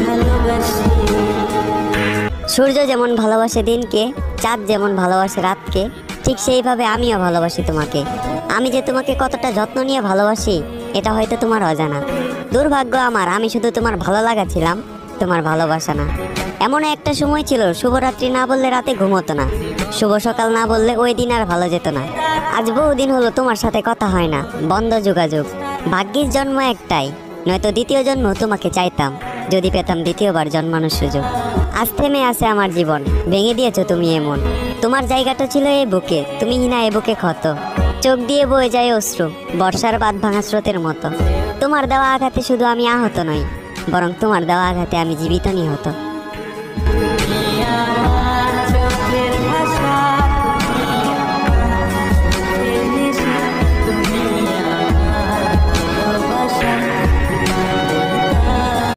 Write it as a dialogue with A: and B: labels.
A: ভালোবাসি।
B: সূর্য যেমন ভালোবাসে দিনকে, চাঁদ যেমন ভালোবাসে রাতকে, ঠিক সেইভাবে আমিও ভালোবাসি তোমাকে। আমি যে তোমাকে কতটা যত্ন নিয়ে ভালোবাসি এটা হয়তো তোমার অজানা। দুর্ভাগ্য আমার, আমি শুধু তোমার ভালো লাগা ছিলাম, তোমার ভালোবাসা না। এমন একটা সময় ছিল শুভরাত্রি না বললে রাতে ঘুমোতো না, শুভ সকাল না বললে ওই দিন আর ভালো যেত না। আজ বহুদিন হলো তোমার সাথে কথা হয় না, বন্ধ যোগাযোগ। ভাগ্যিস জন্ম একটাই, নয়তো দ্বিতীয় জন্ম তোমাকে চাইতাম, যদি পেতাম দ্বিতীয়বার জন্মানোর সুযোগ। আজ থেমে আছে আমার জীবন, ভেঙে দিয়েছো তুমি এমন। তোমার জায়গাটা ছিল এই বুকে, তুমি হিনা এ বুকে ক্ষত। চোখ দিয়ে বয়ে যায় অশ্রু, বর্ষার বাঁধ ভাঙা স্রোতের মতো। তোমার দেওয়া আঘাতে শুধু আমি আহত নই, বরং তোমার দেওয়া আঘাতে আমি জীবিত নিহত।